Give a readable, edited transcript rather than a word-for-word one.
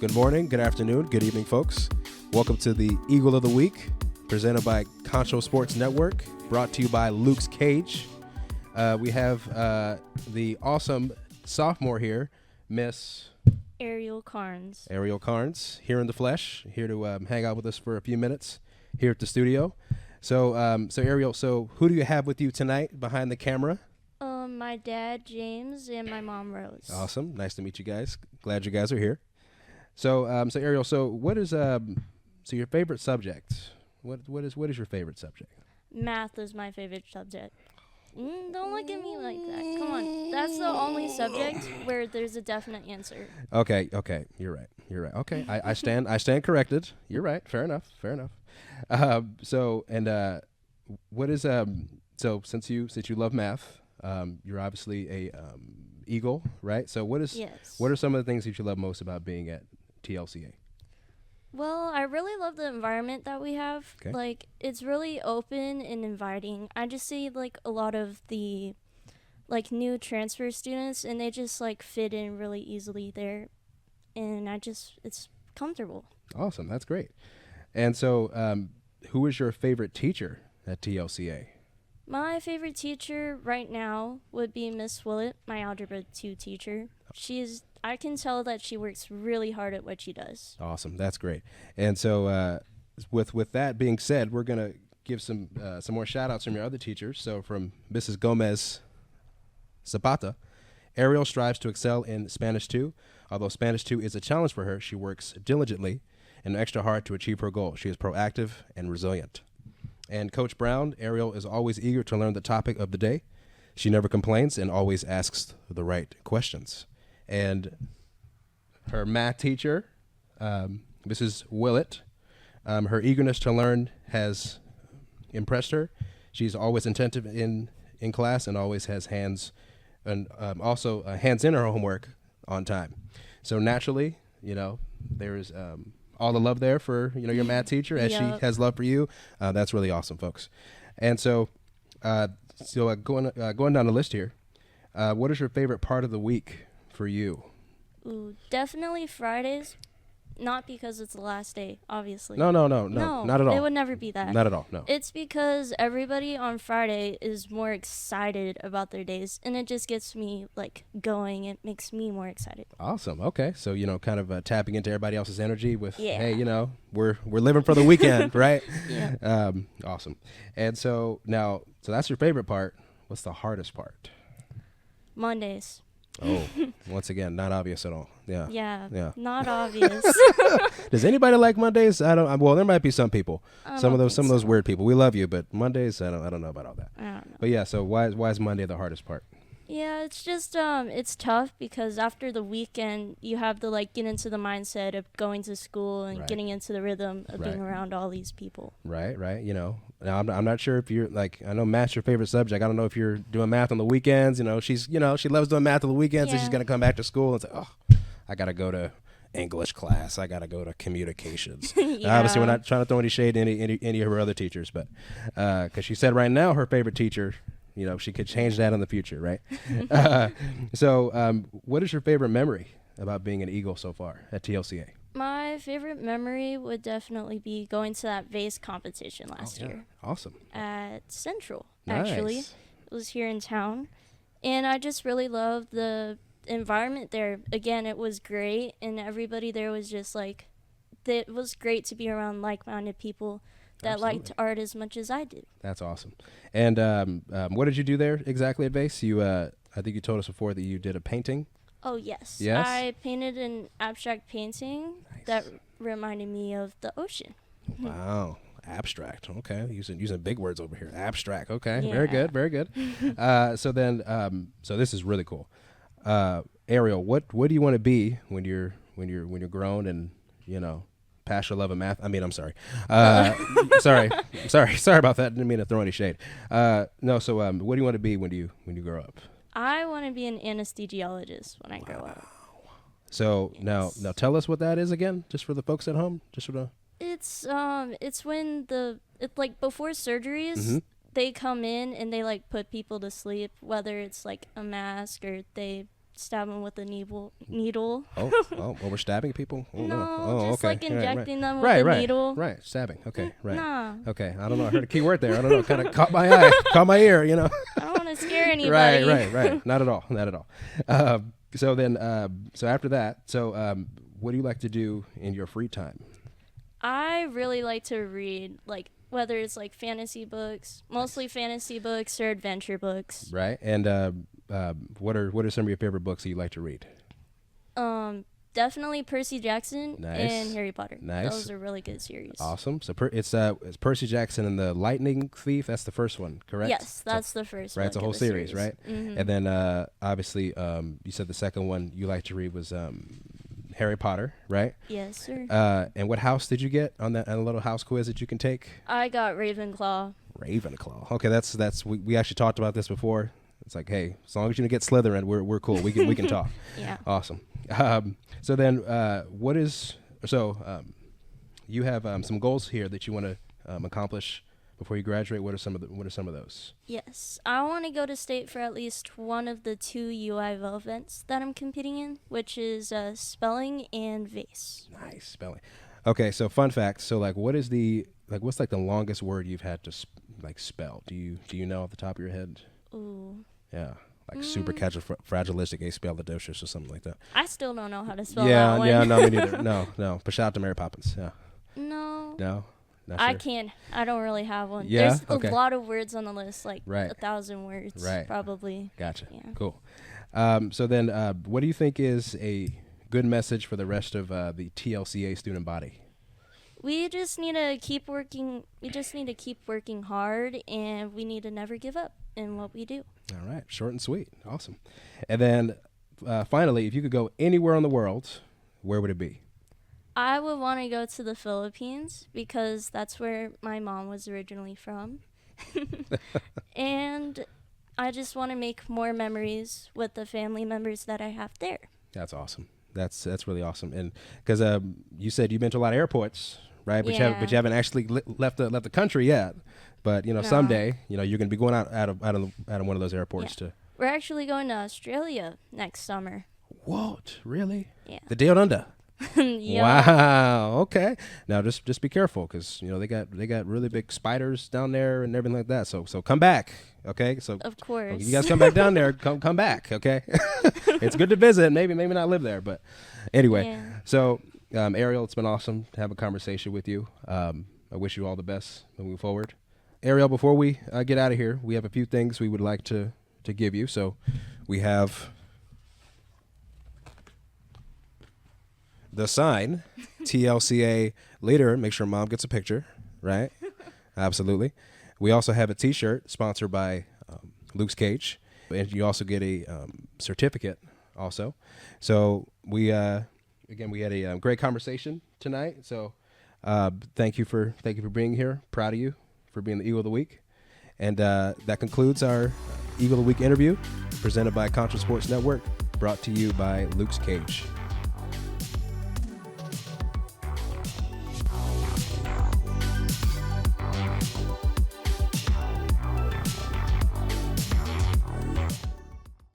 Good morning, good afternoon, good evening, folks. Welcome to the Eagle of the Week, presented by Concho Sports Network, brought to you by Luke's Cage. We have the awesome sophomore here, Miss Ariel Carnes. Ariel Carnes, here in the flesh, here to hang out with us for a few minutes here at the studio. So Ariel, who do you have with you tonight behind the camera? My dad, James, and my mom, Rose. Awesome. Nice to meet you guys. Glad you guys are here. So Ariel, what is your favorite subject? What is your favorite subject? Math is my favorite subject. Don't look at me like that. Come on. That's the only subject where there's a definite answer. Okay. You're right. Okay. I stand corrected. You're right. Fair enough. What is since you love math, you're obviously a Eagle, right? So what are some of the things that you love most about being at TLCA? Well, I really love the environment that we have. Okay. Like, it's really open and inviting. I just see, like, a lot of the, like, new transfer students, and they just, like, fit in really easily there. And it's comfortable. Awesome. That's great. And so who is your favorite teacher at TLCA? My favorite teacher right now would be Miss Willett, my Algebra 2 teacher. I can tell that she works really hard at what she does. Awesome. That's great. And so with that being said, we're going to give some more shout-outs from your other teachers. So from Mrs. Gomez Zapata, Ariel strives to excel in Spanish 2. Although Spanish 2 is a challenge for her, she works diligently and extra hard to achieve her goal. She is proactive and resilient. And Coach Brown, Ariel is always eager to learn the topic of the day. She never complains and always asks the right questions. And her math teacher, Mrs. Willett, her eagerness to learn has impressed her. She's always attentive in class and always has hands in her homework on time. So naturally, there's all the love there for your math teacher as she has love for you. That's really awesome, folks. And so going down the list here, what is your favorite part of the week for you? Ooh, definitely Fridays. Not because it's the last day, obviously. No, not at all. It would never be that. Not at all, no. It's because everybody on Friday is more excited about their days, and it just gets me, going. It makes me more excited. Awesome. Okay. So, kind of tapping into everybody else's energy with, hey, we're living for the weekend, right? Yeah. Awesome. And so now, that's your favorite part. What's the hardest part? Mondays. Oh, once again, not obvious at all. Yeah. Not obvious. Does anybody like Mondays? Well, there might be some people. Some of those weird people. We love you, but Mondays, I don't know about all that. I don't know. But yeah, so why is Monday the hardest part? Yeah, it's just it's tough because after the weekend you have to get into the mindset of going to school and getting into the rhythm of being around all these people. Right. Now I'm not sure if you're I know math's your favorite subject. I don't know if you're doing math on the weekends. She loves doing math on the weekends, and she's gonna come back to school and say, oh, I gotta go to English class. I gotta go to communications. Obviously, we're not trying to throw any shade to any of her other teachers, but because she said right now her favorite teacher. She could change that in the future, right? What is your favorite memory about being an Eagle so far at TLCA? My favorite memory would definitely be going to that vase competition last year. Awesome. At Central, Nice. actually. It was here in town. And I just really loved the environment there. Again, it was great, and everybody there was just it was great to be around like-minded people that liked art as much as I did. That's awesome. And what did you do there exactly at Vase? I think you told us before that you did a painting. Oh, yes. Yes? I painted an abstract painting that reminded me of the ocean. Wow. Abstract. Okay. Using big words over here. Abstract. Okay. Yeah. Very good. So this is really cool. Ariel, what do you want to be when you're grown and, past your love of math? I'm sorry. Sorry about that. Didn't mean to throw any shade. What do you want to be when you grow up? I want to be an anesthesiologist when I grow up. So yes. now tell us what that is again, just for the folks at home, just for the. It's when before surgeries, they come in and they put people to sleep, whether it's a mask or they stab them with a needle. Oh, we're stabbing people? Oh, No, Oh, just okay. like injecting them with Right, a right. needle. Right, stabbing. Okay, right. Nah, Okay, I don't know. I heard a key word there. I don't know. Kind of caught my eye, caught my ear, you know. I don't want to scare anybody. Right. Not at all. Not at all. So then, so after that, what do you like to do in your free time? I really like to read, like, whether it's like fantasy books, mostly fantasy books or adventure books. Right. And what are some of your favorite books that you like to read? Definitely Percy Jackson Nice. and Harry Potter. Nice. Those are really good series. Awesome. So it's Percy Jackson and the Lightning Thief. That's the first one, correct? Yes, that's the first one. Right. It's a whole series, right? Mm-hmm. And then obviously you said the second one you like to read was Harry Potter, right? Yes, sir. And what house did you get on that little house quiz that you can take? I got Ravenclaw. Ravenclaw. Okay, that's we actually talked about this before. It's like, hey, as long as you don't get Slytherin, we're cool. We can talk. Yeah. Awesome. So then, you have some goals here that you want to accomplish before you graduate. What are some of those? Yes, I want to go to state for at least one of the 2 UIV events that I'm competing in, which is spelling and vase. Nice spelling. Okay, so fun fact. So what's the longest word you've had to spell? Do you know off the top of your head? Ooh. Yeah. Super fragilistic aspialidocious or something like that. I still don't know how to spell that one. Yeah, no, me neither. No. But shout out to Mary Poppins. Yeah. No. No? Not I sure? can't. I don't really have one. Yeah? There's Okay. a lot of words on the list, like Right. 1,000 words, Right. probably. Gotcha. Yeah. Cool. So then, what do you think is a good message for the rest of the TLCA student body? We just need to keep working. We just need to keep working hard, and we need to never give up in what we do. All right. Short and sweet. Awesome. And then, finally, if you could go anywhere in the world, where would it be? I would want to go to the Philippines because that's where my mom was originally from. And I just want to make more memories with the family members that I have there. That's awesome. That's really awesome. And because you said you've been to a lot of airports, right? But Yeah. you haven't actually left the country yet. But No. someday, you're going to be going out of one of those airports to. We're actually going to Australia next summer. What? Really? Yeah. The Down Under. Yeah. Wow. Okay. Now just be careful because they got really big spiders down there and everything like that. So come back. Okay. So Of course. you guys come back down there. Come back. Okay. It's good to visit. Maybe not live there, but anyway. Yeah. So Ariel, it's been awesome to have a conversation with you. I wish you all the best moving forward. Ariel, before we get out of here, we have a few things we would like to give you. So we have the sign, TLCA leader. Make sure mom gets a picture, right? Absolutely. We also have a T-shirt sponsored by Luke's Cage, and you also get a certificate also. So we had a great conversation tonight. So thank you for being here. Proud of you for being the Eagle of the Week. And that concludes our Eagle of the Week interview presented by Contra Sports Network, brought to you by Luke's Cage.